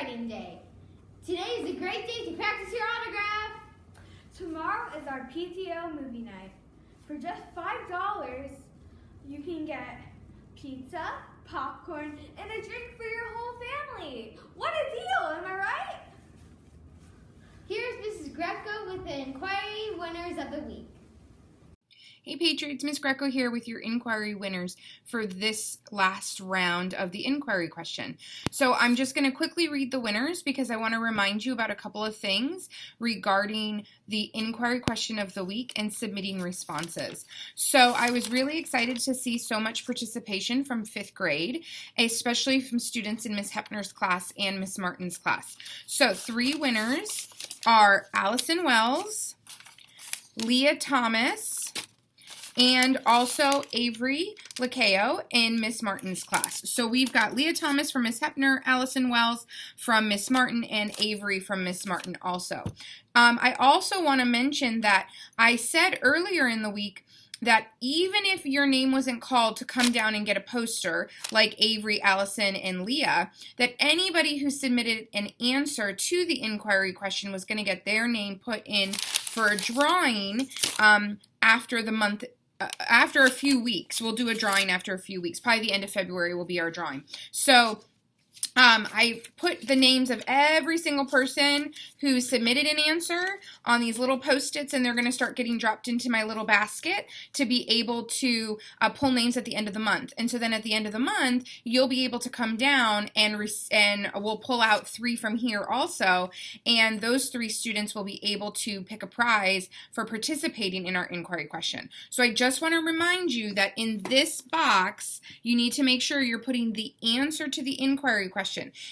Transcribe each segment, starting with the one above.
Handwriting Day. Today is a great day to practice your autograph. Tomorrow is our PTO movie night. For just $5, you can get pizza, popcorn, and a drink for your whole family. What a deal, am I right? Here's Mrs. Greco with the inquiry winners of the week. Hey Patriots, Miss Greco here with your inquiry winners for this last round of the inquiry question. So I'm just going to quickly read the winners because I want to remind you about a couple of things regarding the inquiry question of the week and submitting responses. So I was really excited to see so much participation from 5th grade, especially from students in Miss Hepner's class and Miss Martin's class. So 3 winners are Allison Wells, Leah Thomas, and also Avery Lakeo in Miss Martin's class. So we've got Leah Thomas from Miss Hepner, Allison Wells from Miss Martin, and Avery from Miss Martin also. I also want to mention that I said earlier in the week that even if your name wasn't called to come down and get a poster like Avery, Allison, and Leah, that anybody who submitted an answer to the inquiry question was going to get their name put in for a drawing after the month. After a few weeks. We'll do a drawing after a few weeks. Probably the end of February will be our drawing. So I've put the names of every single person who submitted an answer on these little Post-its, and they're going to start getting dropped into my little basket to be able to pull names at the end of the month. And so then at the end of the month, you'll be able to come down and we'll pull out 3 from here also, and those 3 students will be able to pick a prize for participating in our inquiry question. So I just want to remind you that in this box, you need to make sure you're putting the answer to the inquiry question.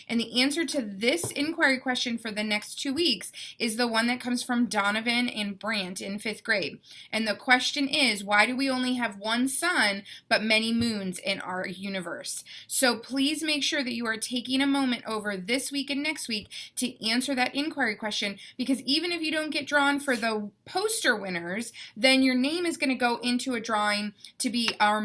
And the answer to this inquiry question for the next 2 weeks is the one that comes from Donovan and Brant in 5th grade. And the question is, why do we only have one sun but many moons in our universe? So please make sure that you are taking a moment over this week and next week to answer that inquiry question, because even if you don't get drawn for the poster winners, then your name is going to go into a drawing to be a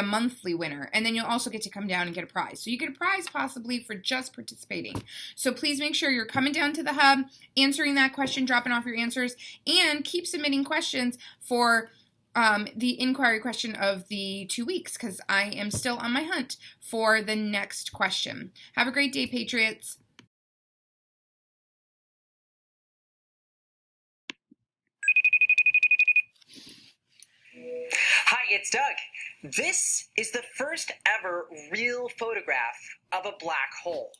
monthly winner. And then you'll also get to come down and get a prize. So you get a prize possibly for just participating. So please make sure you're coming down to the hub, answering that question, dropping off your answers, and keep submitting questions for the inquiry question of the 2 weeks, because I am still on my hunt for the next question. Have a great day, Patriots. Hi, it's Doug. This is the first ever real photograph of a black hole.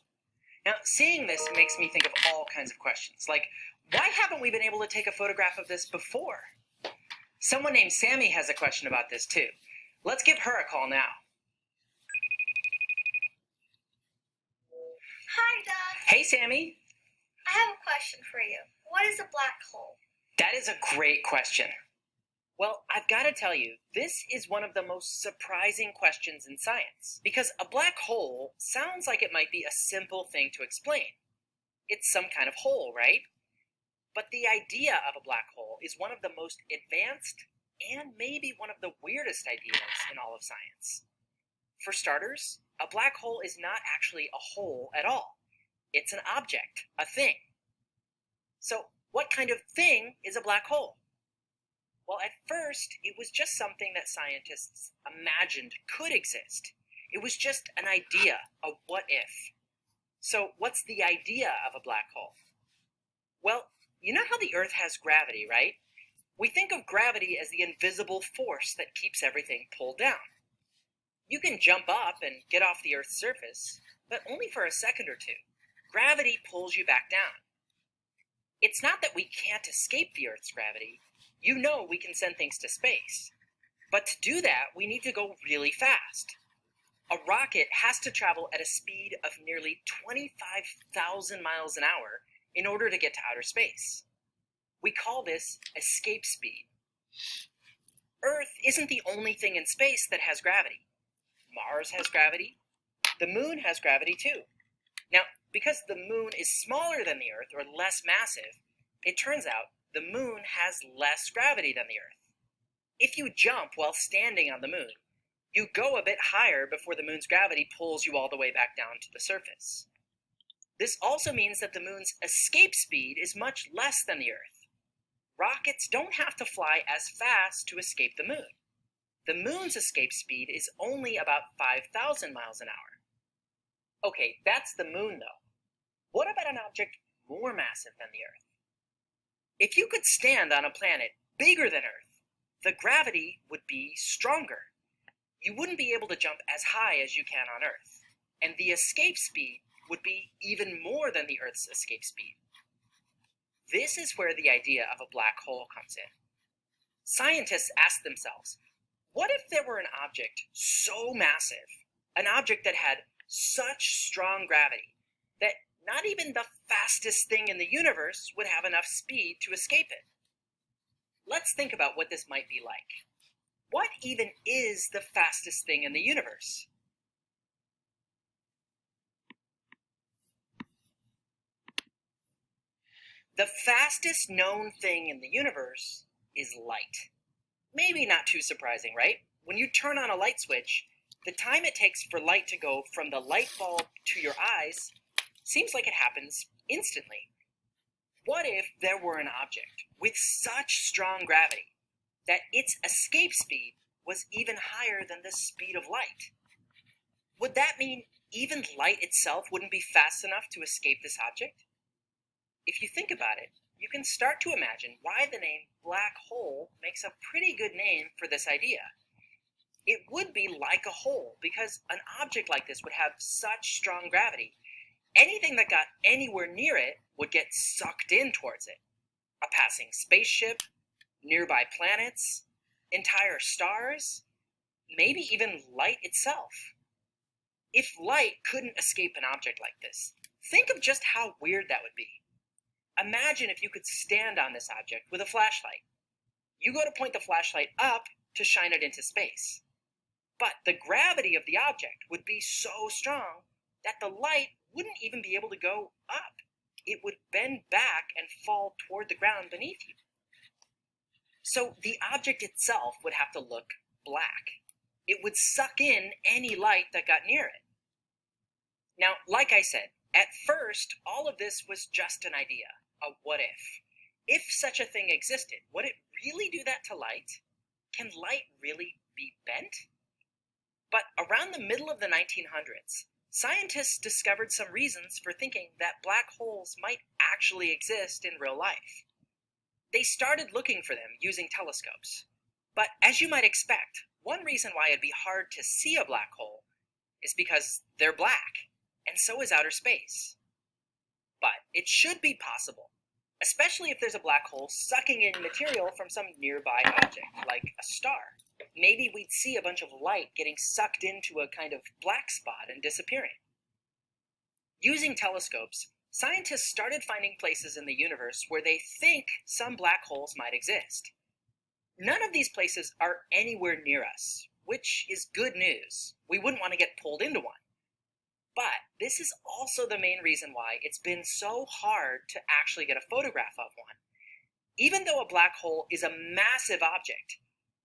Now, seeing this makes me think of all kinds of questions, like, why haven't we been able to take a photograph of this before? Someone named Sammy has a question about this too. Let's give her a call now. Hi, Doug. Hey, Sammy. I have a question for you. What is a black hole? That is a great question. Well, I've got to tell you, this is one of the most surprising questions in science, because a black hole sounds like it might be a simple thing to explain. It's some kind of hole, right? But the idea of a black hole is one of the most advanced and maybe one of the weirdest ideas in all of science. For starters, a black hole is not actually a hole at all. It's an object, a thing. So, what kind of thing is a black hole? Well, at first, it was just something that scientists imagined could exist. It was just an idea, a what if. So, what's the idea of a black hole? Well, you know how the Earth has gravity, right? We think of gravity as the invisible force that keeps everything pulled down. You can jump up and get off the Earth's surface, but only for a second or two. Gravity pulls you back down. It's not that we can't escape the Earth's gravity. You know we can send things to space. But to do that, we need to go really fast. A rocket has to travel at a speed of nearly 25,000 miles an hour in order to get to outer space. We call this escape speed. Earth isn't the only thing in space that has gravity. Mars has gravity. The moon has gravity too. Now, because the moon is smaller than the Earth, or less massive, it turns out the moon has less gravity than the Earth. If you jump while standing on the moon, you go a bit higher before the moon's gravity pulls you all the way back down to the surface. This also means that the moon's escape speed is much less than the Earth. Rockets don't have to fly as fast to escape the moon. The moon's escape speed is only about 5,000 miles an hour. Okay, that's the moon though. What about an object more massive than the Earth? If you could stand on a planet bigger than Earth, the gravity would be stronger. You wouldn't be able to jump as high as you can on Earth, and the escape speed would be even more than the Earth's escape speed. This is where the idea of a black hole comes in. Scientists ask themselves, what if there were an object so massive, an object that had such strong gravity, that not even the fastest thing in the universe would have enough speed to escape it? Let's think about what this might be like. What even is the fastest thing in the universe? The fastest known thing in the universe is light. Maybe not too surprising, right? When you turn on a light switch, the time it takes for light to go from the light bulb to your eyes seems like it happens instantly. What if there were an object with such strong gravity that its escape speed was even higher than the speed of light? Would that mean even light itself wouldn't be fast enough to escape this object? If you think about it, you can start to imagine why the name black hole makes a pretty good name for this idea. It would be like a hole because an object like this would have such strong gravity. Anything that got anywhere near it would get sucked in towards it. A passing spaceship, nearby planets, entire stars, maybe even light itself. If light couldn't escape an object like this, think of just how weird that would be. Imagine if you could stand on this object with a flashlight. You go to point the flashlight up to shine it into space. But the gravity of the object would be so strong that the light wouldn't even be able to go up. It would bend back and fall toward the ground beneath you. So the object itself would have to look black. It would suck in any light that got near it. Now, like I said, at first, all of this was just an idea, a what if. If such a thing existed, would it really do that to light? Can light really be bent? But around the middle of the 1900s, scientists discovered some reasons for thinking that black holes might actually exist in real life. They started looking for them using telescopes. But as you might expect, one reason why it'd be hard to see a black hole is because they're black, and so is outer space. But it should be possible, especially if there's a black hole sucking in material from some nearby object, like a star. Maybe we'd see a bunch of light getting sucked into a kind of black spot and disappearing. Using telescopes, scientists started finding places in the universe where they think some black holes might exist. None of these places are anywhere near us, which is good news. We wouldn't want to get pulled into one. But this is also the main reason why it's been so hard to actually get a photograph of one. Even though a black hole is a massive object,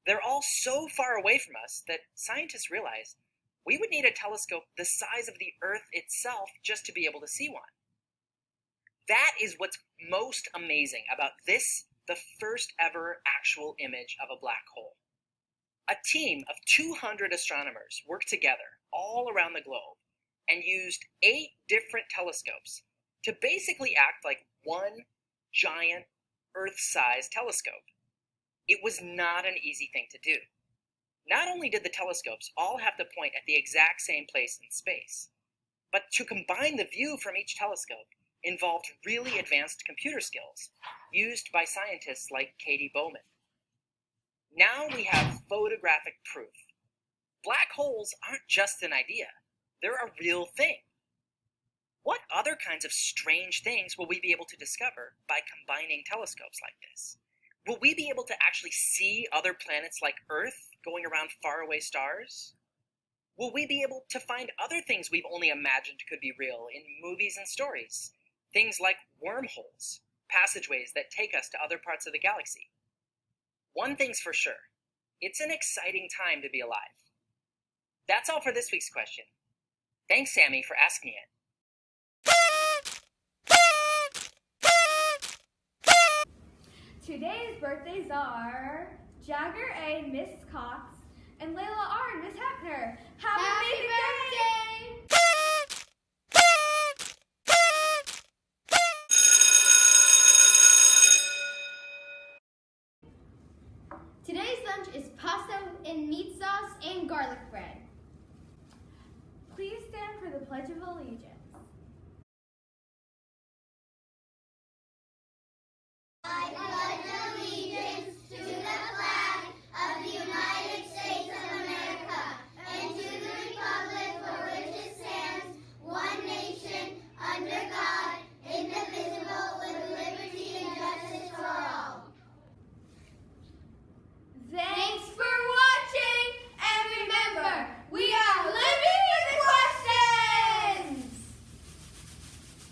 they're all so far away from us that scientists realize we would need a telescope the size of the Earth itself just to be able to see one. That is what's most amazing about this, the first ever actual image of a black hole. A team of 200 astronomers worked together all around the globe and used 8 different telescopes to basically act like one giant Earth-sized telescope. It was not an easy thing to do. Not only did the telescopes all have to point at the exact same place in space, but to combine the view from each telescope involved really advanced computer skills used by scientists like Katie Bowman. Now we have photographic proof. Black holes aren't just an idea. They're a real thing. What other kinds of strange things will we be able to discover by combining telescopes like this? Will we be able to actually see other planets like Earth going around faraway stars? Will we be able to find other things we've only imagined could be real in movies and stories? Things like wormholes, passageways that take us to other parts of the galaxy. One thing's for sure, it's an exciting time to be alive. That's all for this week's question. Thanks, Sammy, for asking it. Today's birthdays are Jagger A, Miss Cox, and Layla R, Miss Hepner. Have an Happy amazing day!